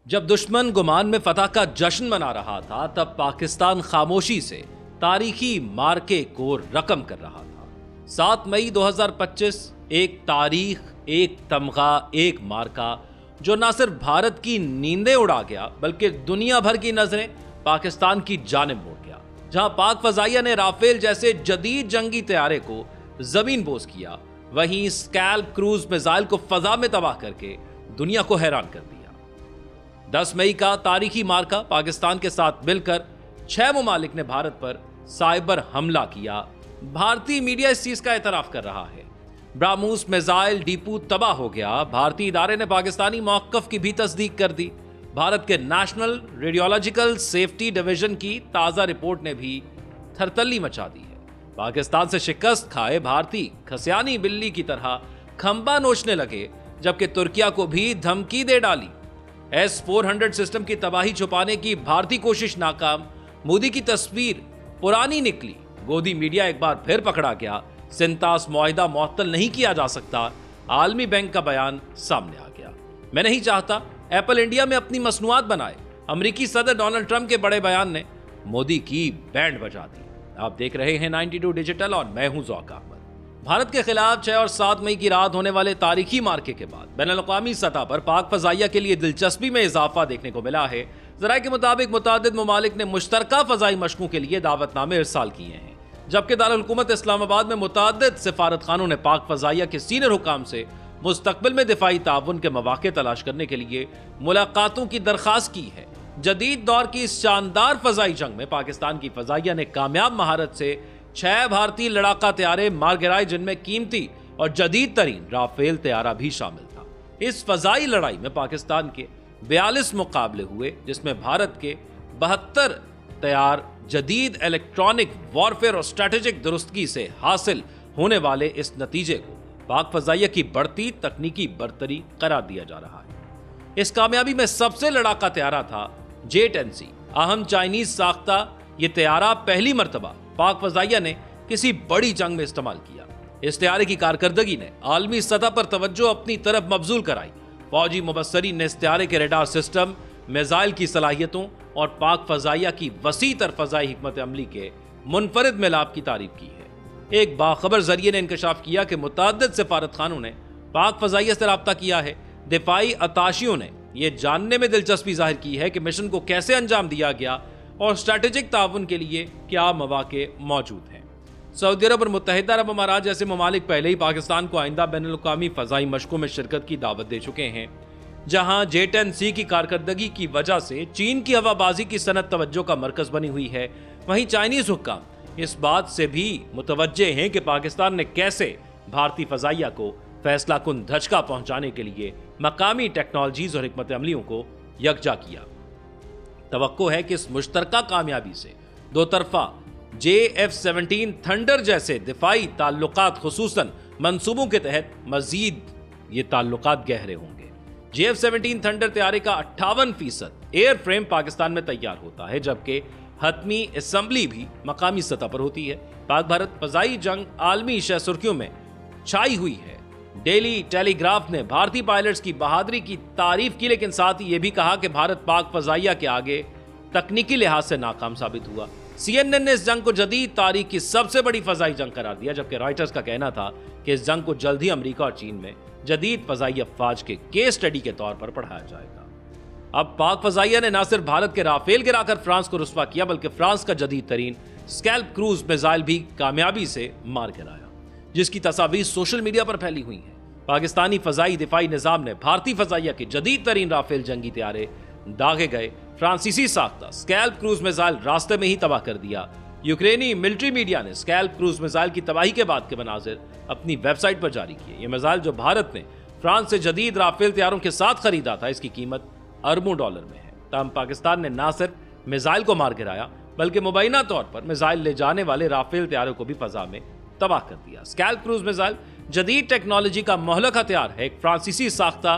जब दुश्मन गुमान में फतह का जश्न मना रहा था, तब पाकिस्तान खामोशी से तारीखी मार्के को रकम कर रहा था। 7 मई 2025 एक तारीख, एक तमगा, एक मार्का जो न सिर्फ भारत की नींदें उड़ा गया बल्कि दुनिया भर की नजरें पाकिस्तान की जानिब मोड़ गया। जहां पाक फजाइया ने राफेल जैसे जदीद जंगी तैयारे को जमीन बोस किया, वहीं स्कैल्प क्रूज मिसाइल को फजा में तबाह करके दुनिया को हैरान कर दिया। 10 मई का तारीखी मार्का पाकिस्तान के साथ मिलकर 6 मुमालिक ने भारत पर साइबर हमला किया। भारतीय मीडिया इस चीज का एतराफ कर रहा है। ब्राह्मोस मिसाइल डिपो तबाह हो गया। भारतीय इदारे ने पाकिस्तानी मौकफ की भी तस्दीक कर दी। भारत के नेशनल रेडियोलॉजिकल सेफ्टी डिवीजन की ताजा रिपोर्ट ने भी थरथल्ली मचा दी है। पाकिस्तान से शिकस्त खाए भारतीय खसियानी बिल्ली की तरह खंबा नोचने लगे, जबकि तुर्किया को भी धमकी दे डाली। S-400 सिस्टम की तबाही छुपाने की भारतीय कोशिश नाकाम। मोदी की तस्वीर पुरानी निकली। गोदी मीडिया एक बार फिर पकड़ा गया। सिंतास मुआहिदा मुअत्तल नहीं किया जा सकता। आलमी बैंक का बयान सामने आ गया। मैं नहीं चाहता एप्पल इंडिया में अपनी मसनूआत बनाए। अमेरिकी सदर डोनाल्ड ट्रंप के बड़े बयान ने मोदी की बैंड बजा दी। आप देख रहे हैं 92 डिजिटल और मैं हूं ज़ौक अहमद। भारत के खिलाफ 6 और 7 मई की रात होने वाले तारीखी मार्के के बाद बैनुल-अक़वामी सतह पर पाक फजाइया के लिए दिलचस्पी में इजाफा देखने को मिला है। ज़राए के मुताबिक मुतादिद ममालिक ने मुश्तरका फजाई मशकों के लिए दावतनामे इरसाल किए हैं, जबकि दारुल हुकूमत इस्लामाबाद में मुतादिद सिफारत खानों ने पाक फजाइया के सीनियर हुकाम से मुस्तकबिल में दिफाई ताउन के मौके तलाश करने के लिए मुलाकातों की दरख्वास्त की है। जदीद दौर की इस शानदार फजाई जंग में पाकिस्तान की फजाइया ने कामयाब महारत से 6 भारतीय लड़ाका तैयारे मार गिराए, जिनमें कीमती और जदीद तरीन राफेल तैयारा भी शामिल था। इस फजाई लड़ाई में पाकिस्तान के 42 मुकाबले हुए, जिसमें भारत के 72 तैयार जदीद इलेक्ट्रॉनिक वॉरफेयर और स्ट्रेटेजिक दुरुस्तगी से हासिल होने वाले इस नतीजे को पाक फजाइया की बढ़ती तकनीकी बरतरी करार दिया जा रहा है। इस कामयाबी में सबसे लड़ाका तैयारा था J-10C, अहम चाइनीज साख्ता। यह तैयारा पहली मर्तबा पाक फजाइया ने किसी बड़ी जंग में इस्तेमाल किया। इस तैयारे की कारकर्दगी ने आलमी सतह पर तवज्जो अपनी तरफ मबजूल कराई। फौजी मुबस्सरीन ने इस तैयारे के रेडार सिस्टम, मिसाइल की सलाहियतों और पाक फजाइया की वसी तर फजाई हिकमत अमली के मुनफरिद मिलाप की तारीफ की है। एक बाखबर जरिए ने इंकशाफ किया कि मुतअद्दिद सिफारत खानों ने पाक फजाइया से राब्ता किया है। दिफाई अताशियों ने यह जानने में दिलचस्पी जाहिर की है कि मिशन को कैसे अंजाम दिया गया और स्ट्रेटेजिक ताउन के लिए क्या मौके मौजूद हैं। सऊदी अरब और मुत्तहिदा अरब अमारात जैसे ममालिक पहले ही पाकिस्तान को आइंदा बैनुल-अक़वामी फ़ज़ाई मशकों में शिरकत की दावत दे चुके हैं। जहां J-10C की कारकर्दगी की वजह से चीन की हवाबाजी की सनत तवज्जो का मरकज बनी हुई है, वहीं चाइनीज हुक्काम इस बात से भी मुतवज्जे हैं कि पाकिस्तान ने कैसे भारतीय फजाइया को फैसला कुन धचका पहुंचाने के लिए मकामी टेक्नोलॉजीज और हिकमत अमलियों को यकजा किया। तवक्को है कि इस मुश्तरका कामयाबी से दो तरफा JF-17 थंडर जैसे दिफाई ताल्लुकात खुसूसन मंसूबों के तहत मजीद ये ताल्लुकात गहरे होंगे। JF-17 थंडर तैयारे का 58% एयर फ्रेम पाकिस्तान में तैयार होता है, जबकि हतमी असेंबली भी मकामी सतह पर होती है। पाक भारत फजाई जंग आलमी शह सुर्खियों में छाई हुई है। डेली टेलीग्राफ ने भारतीय पायलट्स की बहादुरी की तारीफ की, लेकिन साथ ही यह भी कहा कि भारत पाक फजाइया के आगे तकनीकी लिहाज से नाकाम साबित हुआ। CNN ने इस जंग को जदीद तारीख की सबसे बड़ी फजाई जंग करार दिया, जबकि रॉयटर्स का कहना था कि इस जंग को जल्द ही अमेरिका और चीन में जदीद फजाई अफवाज के केस स्टडी के तौर पर पढ़ाया जाएगा। अब पाक फजाइया ने न सिर्फ भारत के राफेल गिराकर फ्रांस को रुस्वा किया, बल्कि फ्रांस का जदीद तरीन स्कैल्प क्रूज मिसाइल भी कामयाबी से मार गिराया, जिसकी तस्वीर सोशल मीडिया पर फैली हुई है। पाकिस्तानी फजाई दिफाई निजाम ने भारतीय फजाइया के जदीद तरीन राफेल जंगी तैयारे दागे गए फ्रांसीसी साख्ता स्कैल्प क्रूज मिसाइल रास्ते में ही तबाह कर दिया। यूक्रेनी मिलिट्री मीडिया ने स्कैल्प क्रूज मिसाइल की तबाही के बाद के मनाजिर अपनी वेबसाइट पर जारी किए। यह मिसाइल जो भारत ने फ्रांस से जदीद राफेल तैयारों के साथ खरीदा था, इसकी कीमत अरबों डॉलर में है। तमाम पाकिस्तान ने न सिर्फ मिसाइल को मार गिराया, बल्कि मुबैना तौर पर मिसाइल ले जाने वाले राफेल तैयारों को भी फजा में तबाह कर दिया। स्कैल्प क्रूज मिसाइल जदीद टेक्नोलॉजी का मोहलक हथियार है। एक फ्रांसीसी साख्ता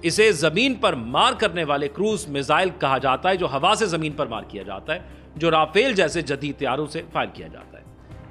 इसे जमीन पर मार करने वाले क्रूज मिसाइल कहा जाता है, जो हवा से जमीन पर मार किया जाता है, जो राफेल जैसे जदीद तैयारों से फायर किया जाता है।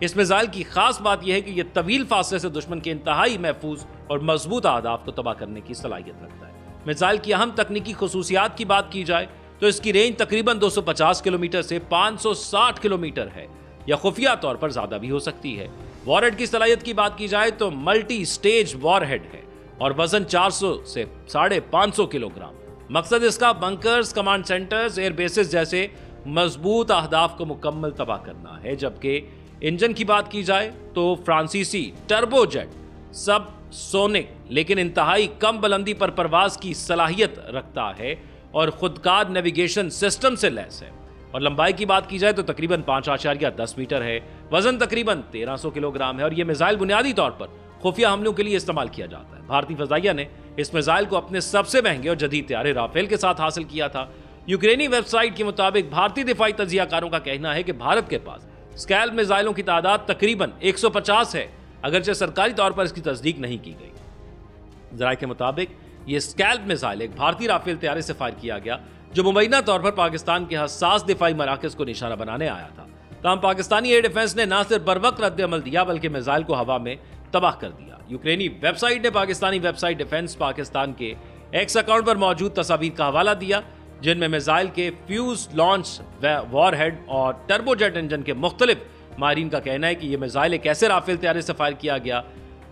इस मिसाइल की खास बात यह है कि यह तवील फासले से दुश्मन के इंतहाई महफूज और मजबूत अहदाफ को तबाह करने की सलाहियत रखता है। मिसाइल की अहम तकनीकी खुसूसियात की बात की जाए तो इसकी रेंज तकरीबन 250 किलोमीटर से 560 किलोमीटर है, या खुफिया तौर पर ज्यादा भी हो सकती है। वॉरहेड की सलाहियत की बात की जाए तो मल्टी स्टेज वॉरहेड है और वजन 400 से 550 किलोग्राम। मकसद इसका bunkers, command centres, air bases जैसे मजबूत अहदाफ को मुकम्मल तबाह करना है। जबकि इंजन की बात की जाए तो फ्रांसीसी टर्बोजेट सब सोनिक लेकिन इंतहाई कम बुलंदी पर परवाज की सलाहियत रखता है और खुदकार नेविगेशन सिस्टम से लैस है। और लंबाई की बात की जाए तो तकरीबन 5.10 मीटर है, वजन तकरीबन 1300 किलोग्राम है और यह मिसाइल बुनियादी तौर पर खुफिया हमलों के लिए इस्तेमाल किया जाता है। भारतीय फजाइया ने इस मिसाइल को अपने सबसे महंगे और जदीद तैयारे राफेल के साथ हासिल किया था। यूक्रेनी वेबसाइट के मुताबिक भारतीय दिफाई तजियाकारों का कहना है कि भारत के पास स्कैल्प मिसाइलों की तादाद तकरीबन 150 है, अगरचे सरकारी तौर पर इसकी तस्दीक नहीं की गई। जराये के मुताबिक यह स्कैल्प मिसाइल एक भारतीय राफेल तैयारे से फायर किया गया जो मुबैना तौर पर पाकिस्तान के हसास दिफाई मराकज को निशाना बनाने आया था। तमाम पाकिस्तानी एयर डिफेंस ने न सिर्फ बरवक्त रद्द अमल दिया बल्कि मिसाइल को हवा में तबाह कर दिया। यूक्रेनी वेबसाइट ने पाकिस्तानी वेबसाइट डिफेंस पाकिस्तान के एक्स अकाउंट पर मौजूद तस्वीर का हवाला दिया जिनमें मिसाइल के फ्यूज, लॉन्च, वॉरहेड और टर्बोजेट इंजन के मुख्तलिफ माहिरीन का कहना है कि यह मिसाइल एक ऐसे राफेल तैयारे से फायर किया गया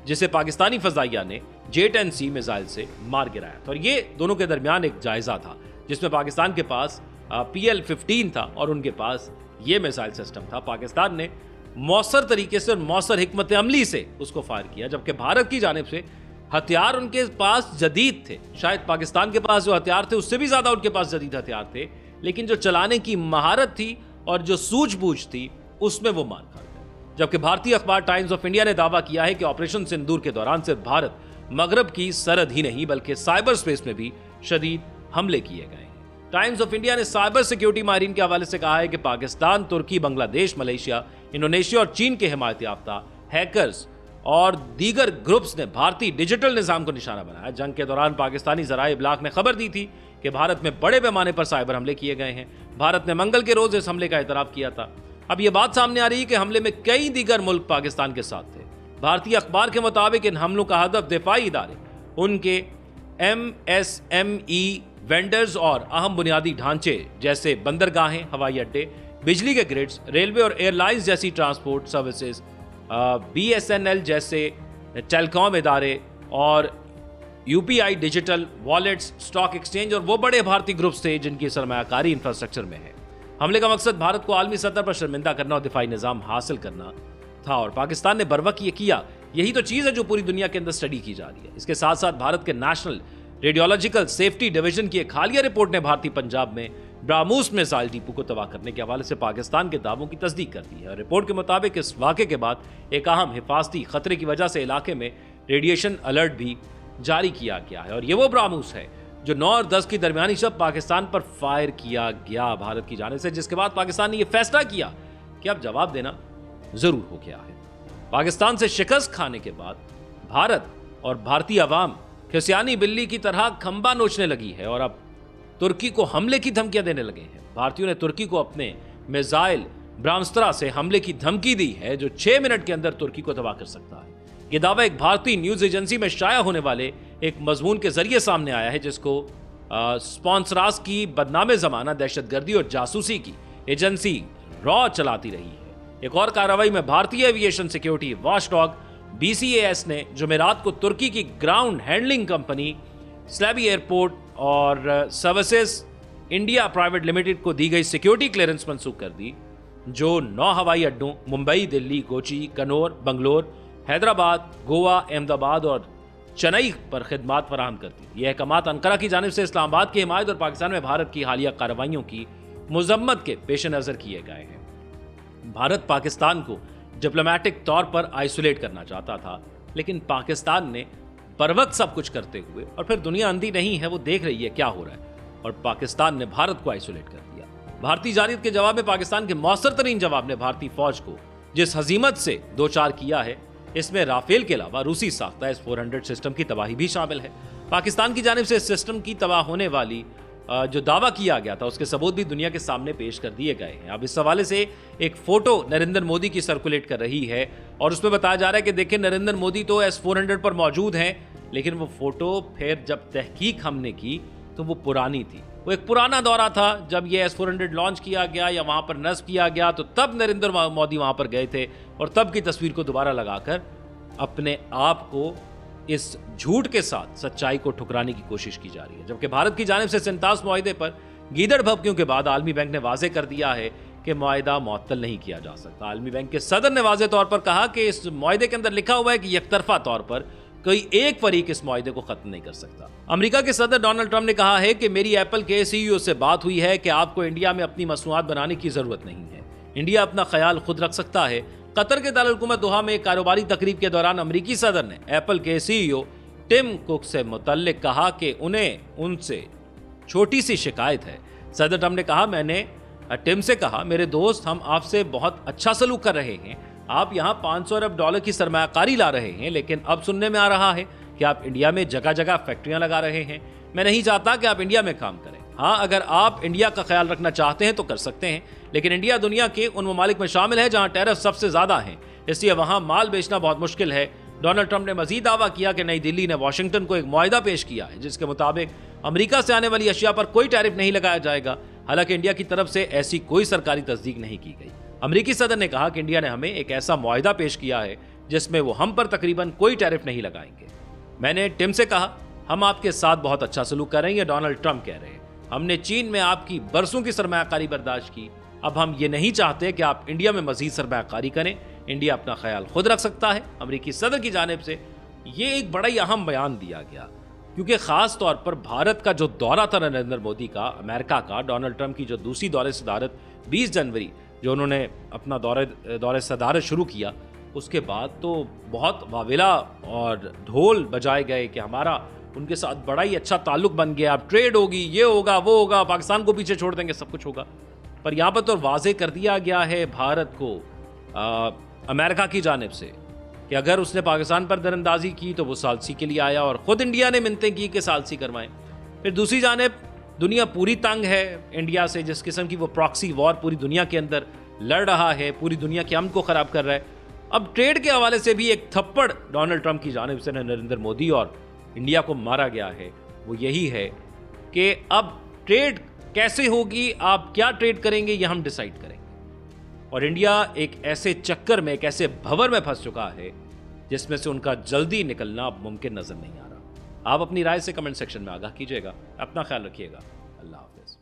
जिसे पाकिस्तानी फजाइया ने J-10C मिसाइल से मार गिराया था। और ये दोनों के दरमियान एक जायजा था जिसमें पाकिस्तान के पास PL-15 था और उनके पास ये मिसाइल सिस्टम था। पाकिस्तान ने मौसर तरीके से और मौसर हिकमत अमली से उसको फायर किया, जबकि भारत की जानिब से हथियार उनके पास जदीद थे। शायद पाकिस्तान के पास जो हथियार थे उससे भी ज्यादा उनके पास जदीद हथियार थे, लेकिन जो चलाने की महारत थी और जो सूझबूझ थी उसमें वो मार खा गए। जबकि भारतीय अखबार टाइम्स ऑफ इंडिया ने दावा किया है कि ऑपरेशन सिंदूर के दौरान सिर्फ भारत मगरब की सरहद ही नहीं बल्कि साइबर स्पेस में भी शदीद हमले किए गए हैं। टाइम्स ऑफ इंडिया ने साइबर सिक्योरिटी माहिरीन के हवाले से कहा है कि पाकिस्तान, तुर्की, बांग्लादेश, मलेशिया, इंडोनेशिया और चीन के हिमायत याफ्ता हैकर्स और दीगर ग्रुप्स ने भारतीय डिजिटल निजाम को निशाना बनाया। जंग के दौरान पाकिस्तानी ज़राए इब्लाग ने खबर दी थी कि भारत में बड़े पैमाने पर साइबर हमले किए गए हैं। भारत ने मंगल के रोज इस हमले का एतराफ किया था। अब यह बात सामने आ रही है कि हमले में कई दीगर मुल्क पाकिस्तान के साथ थे। भारतीय अखबार के मुताबिक इन हमलों का हदफ दिफाई इदारे, उनके MSME वेंडर्स और अहम बुनियादी ढांचे जैसे बंदरगाहें, हवाई अड्डे, बिजली के ग्रिड्स, रेलवे और एयरलाइंस जैसी ट्रांसपोर्ट सर्विसेज, BSNL जैसे टेलीकॉम इदारे और UPI digital wallets, stock exchange और वो बड़े भारतीय ग्रुप्स थे जिनकी सरमायाकारी इंफ्रास्ट्रक्चर में है। हमले का मकसद भारत को आलमी सतह पर शर्मिंदा करना और दिफाई निजाम हासिल करना था और पाकिस्तान ने बरवक्त ये किया। यही तो चीज़ है जो पूरी दुनिया के अंदर स्टडी की जा रही है। इसके साथ साथ भारत के नेशनल रेडियोलॉजिकल सेफ्टी डिवीजन की एक हालिया रिपोर्ट ने भारतीय पंजाब में ब्राह्मोस मिसाइल डिपो को तबाह करने के हवाले से पाकिस्तान के दावों की तस्दीक कर दी है। रिपोर्ट के मुताबिक इस वाक़े के बाद एक अहम हिफाजती खतरे की वजह से इलाके में रेडिएशन अलर्ट भी जारी किया गया है और ये वो ब्राह्मोस है जो 9 और 10 की दरमियानी शब पाकिस्तान पर फायर किया गया भारत की जानिब से, जिसके बाद पाकिस्तान ने यह फैसला किया कि अब जवाब देना जरूर हो गया है। पाकिस्तान से शिकस्त खाने के बाद भारत और भारतीय अवाम खिसियानी बिल्ली की तरह खंबा नोचने लगी है और अब तुर्की को हमले की धमकियां देने लगे हैं। भारतीयों ने तुर्की को अपने मिसाइल ब्राह्मस्त्रा से हमले की धमकी दी है जो 6 मिनट के अंदर तुर्की को तबाह कर सकता है। यह दावा एक भारतीय न्यूज एजेंसी में शाया होने वाले एक मजमून के जरिए सामने आया है जिसको स्पॉन्सरास की बदनामे जमाना दहशतगर्दी और जासूसी की एजेंसी रॉ चलाती रही है। एक और कार्रवाई में भारतीय एविएशन सिक्योरिटी वॉचडॉग BCAS ने जुमेरात को तुर्की की ग्राउंड हैंडलिंग कंपनी स्लैबी एयरपोर्ट और सर्विसेज इंडिया प्राइवेट लिमिटेड को दी गई सिक्योरिटी क्लियरेंस मंसूख कर दी, जो 9 हवाई अड्डों मुंबई, दिल्ली, कोची, कन्नौर, बंगलोर, हैदराबाद, गोवा, अहमदाबाद और चेन्नई पर खिदमात फराहम करती थी। यह अहकामात अंकारा की जानिब से इस्लामाबाद की हिमायत और पाकिस्तान में भारत की हालिया कार्रवाइयों की मुजम्मत के पेश नज़र किए गए हैं। भारत पाकिस्तान को डिप्लोमेटिक तौर पर आइसोलेट करना चाहता था, लेकिन पाकिस्तान ने बरवक्त सब कुछ करते हुए, और फिर दुनिया अंधी नहीं है, वो देख रही है क्या हो रहा है, और पाकिस्तान ने भारत को आइसोलेट कर दिया। भारतीय जानिब के जवाब में पाकिस्तान के मौसर तरीन जवाब ने भारतीय फौज को जिस हजीमत से दो चार किया है, इसमें राफेल के अलावा रूसी साख्ता S-400 सिस्टम की तबाही भी शामिल है। पाकिस्तान की जानिब से इस सिस्टम की तबाह होने वाली जो दावा किया गया था उसके सबूत भी दुनिया के सामने पेश कर दिए गए हैं। अब इस हवाले से एक फोटो नरेंद्र मोदी की सर्कुलेट कर रही है और उसमें बताया जा रहा है कि देखिए नरेंद्र मोदी तो S-400 पर मौजूद हैं, लेकिन वो फोटो फिर जब तहकीक हमने की तो वो पुरानी थी। वो एक पुराना दौरा था जब ये S-400 लॉन्च किया गया या वहां पर नस्ब किया गया, तो तब नरेंद्र मोदी वहां पर गए थे और तब की तस्वीर को दोबारा लगाकर अपने आप को इस झूठ के साथ सच्चाई को ठुकराने की कोशिश की जा रही है। जबकि भारत की जानिब से सिंतास मुआहदे पर गीदड़ भभकियों के बाद आलमी बैंक ने वाजे कर दिया है कि मुआहदा मुअत्तल नहीं किया जा सकता। आलमी बैंक के सदर ने वाजे तौर पर कहा कि इस मुआहदे के अंदर लिखा हुआ है कि यकतरफा तौर पर कोई एक फरीक इस मुआहदे को खत्म नहीं कर सकता। अमेरिका के सदर डोनाल्ड ट्रंप ने कहा है कि मेरी एप्पल के CEO से बात हुई है कि आपको इंडिया में अपनी मसनूआत बनाने की जरूरत नहीं है, इंडिया अपना ख्याल खुद रख सकता है। कतर के दारुल हुकूमत दोहा में एक कारोबारी तकरीब के दौरान अमेरिकी सदर ने एप्पल के CEO टिम कुक से मुतल्लिक कहा कि उन्हें उनसे छोटी सी शिकायत है। सदर ट्रंप ने कहा, मैंने टिम से कहा, मेरे दोस्त, हम आपसे बहुत अच्छा सलूक कर रहे हैं, आप यहाँ $500 अरब की सरमायाकारी ला रहे हैं, लेकिन अब सुनने में आ रहा है कि आप इंडिया में जगह जगह फैक्ट्रियां लगा रहे हैं। मैं नहीं चाहता कि आप इंडिया में काम करें। हाँ, अगर आप इंडिया का ख्याल रखना चाहते हैं तो कर सकते हैं, लेकिन इंडिया दुनिया के उन ममालिक में शामिल है जहां टैरिफ सबसे ज्यादा हैं, इसलिए वहां माल बेचना बहुत मुश्किल है। डोनाल्ड ट्रंप ने मजीद दावा किया कि नई दिल्ली ने वाशिंगटन को एक मुआहदा पेश किया है जिसके मुताबिक अमेरिका से आने वाली अशिया पर कोई टैरिफ नहीं लगाया जाएगा। हालांकि इंडिया की तरफ से ऐसी कोई सरकारी तस्दीक नहीं की गई। अमेरिकी सदर ने कहा कि इंडिया ने हमें एक ऐसा मुआहदा पेश किया है जिसमें वो हम पर तकरीबन कोई टैरिफ नहीं लगाएंगे। मैंने टिम से कहा, हम आपके साथ बहुत अच्छा सलूक कर रहे हैं, डोनाल्ड ट्रंप कह रहे हैं। हमने चीन में आपकी बरसों की सरमायाकारी बर्दाश्त की, अब हम ये नहीं चाहते कि आप इंडिया में मजीद सरमायाकारी करें, इंडिया अपना ख्याल खुद रख सकता है। अमेरिकी सदर की जानिब से ये एक बड़ा ही अहम बयान दिया गया, क्योंकि खास तौर पर भारत का जो दौरा था नरेंद्र मोदी का, अमेरिका का, डोनाल्ड ट्रंप की जो दूसरी दौरे सदारत 20 जनवरी जो उन्होंने अपना दौरे सदारत शुरू किया, उसके बाद तो बहुत वाविला और ढोल बजाए गए कि हमारा उनके साथ बड़ा ही अच्छा ताल्लुक बन गया, अब ट्रेड होगी, ये होगा, वो होगा, पाकिस्तान को पीछे छोड़ देंगे, सब कुछ होगा। पर यहाँ पर तो वाजे कर दिया गया है भारत को अमेरिका की जानिब से कि अगर उसने पाकिस्तान पर दरअंदाजी की तो वो सालसी के लिए आया और ख़ुद इंडिया ने मिन्नतें की कि सालसी करवाएं। फिर दूसरी जानिब दुनिया पूरी तंग है इंडिया से, जिस किस्म की वो प्रॉक्सी वॉर पूरी दुनिया के अंदर लड़ रहा है, पूरी दुनिया के अमन को ख़राब कर रहा है। अब ट्रेड के हवाले से भी एक थप्पड़ डोनाल्ड ट्रंप की जानिब से नरेंद्र मोदी और इंडिया को मारा गया है। वो यही है कि अब ट्रेड कैसे होगी, आप क्या ट्रेड करेंगे, ये हम डिसाइड करेंगे। और इंडिया एक ऐसे चक्कर में, एक ऐसे भंवर में फंस चुका है जिसमें से उनका जल्दी निकलना मुमकिन नजर नहीं आ रहा। आप अपनी राय से कमेंट सेक्शन में आगाह कीजिएगा। अपना ख्याल रखिएगा। अल्लाह हाफिज।